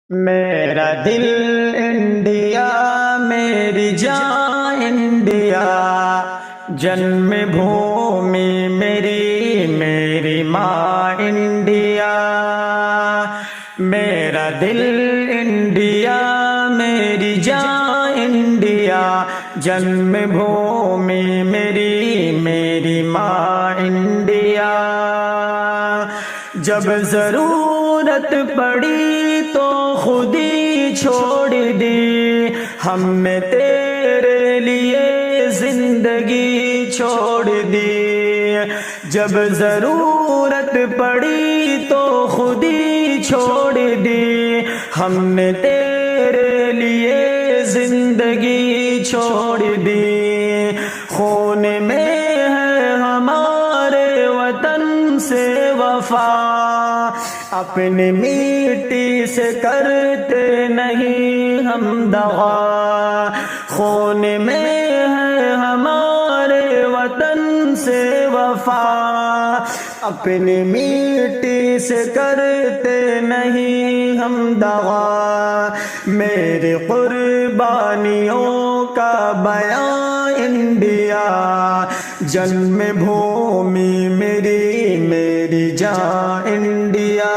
میرا دل انڈیا، میری جان انڈیا، جنم بھومی میری ماں انڈیا۔ میرا دل انڈیا، میری جان انڈیا، جنم بھومی میری ماں انڈیا۔ جب ضرورت پڑی تو خود ہی چھوڑ دی، ہم نے تیرے لیے زندگی چھوڑ دی۔ جب ضرورت پڑی تو خود ہی چھوڑ دی، ہم نے تیرے لیے زندگی چھوڑ دی۔ خون میں ہے ہمارے وطن سے وفا، اپنی مٹی سے کرتے نہیں ہم دغا۔ خون میں ہے ہمارے وطن سے وفا، اپنی مٹی سے کرتے نہیں ہم دغا۔ میری قربانیوں کا بیان انڈیا، جنم بھومی میری جان انڈیا۔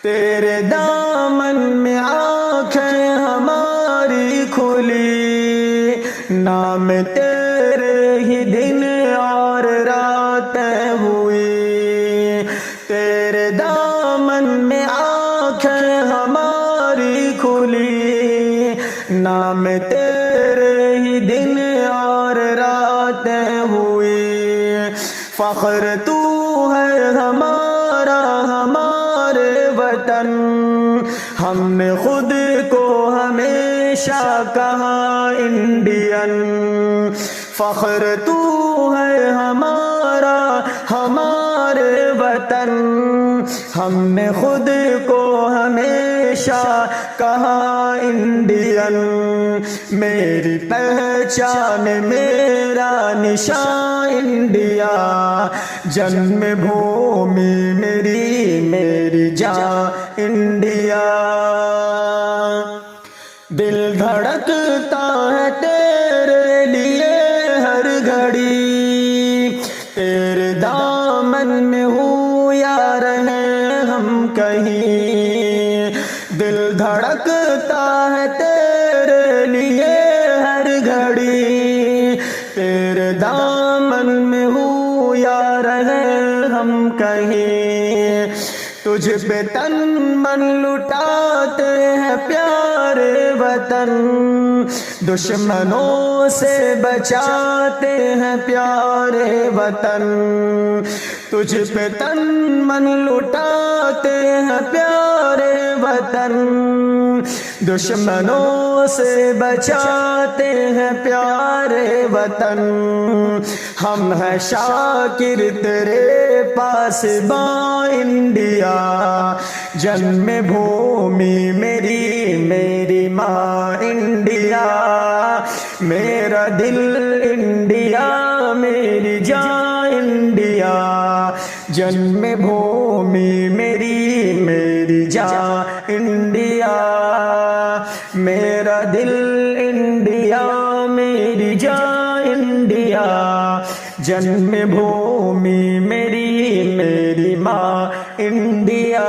تیرے دامن میں آنکھیں ہماری کھلی، نام تیرے ہی دن اور راتیں ہوئی۔ تیرے دامن میں آنکھیں ہماری کھلی، نام تیرے ہی دن اور راتیں ہوئی۔ فخر تو ہے ہمارا ہمارے وطن، ہم نے خود کو ہمیشہ کہا انڈین۔ فخر تو ہے ہمارا ہمارے وطن، ہم نے خود کو ہمیشہ کہا انڈین۔ میری پہچان میرا نشان انڈیا، جنم بھومی میری جان انڈیا۔ دل دھڑکتا ہے تیرے لیے ہر گھڑی، تیرے دامن میں ہوں یا رہیں ہم کہیں۔ دل دھڑکتا ہے تیرے لیے ہر گھڑی، تیرے دامن میں ہوں یا رہیں ہم کہیں۔ تجھ پہ تن من لٹاتے ہیں پیارے وطن، دشمنوں سے بچاتے ہیں پیارے وطن۔ تجھ پہ تن من لٹاتے ہیں پیارے وطن، دشمنوں سے بچاتے ہیں پیارے وطن۔ ہم ہیں شاکر تیرے پاسباں انڈیا، جنم بھومی میری ماں انڈیا۔ میرا دل انڈیا، میری جان انڈیا، جنم بھومی میری جان انڈیا۔ میرا دل انڈیا، میری جان انڈیا، جنم بھومی میری ماں انڈیا۔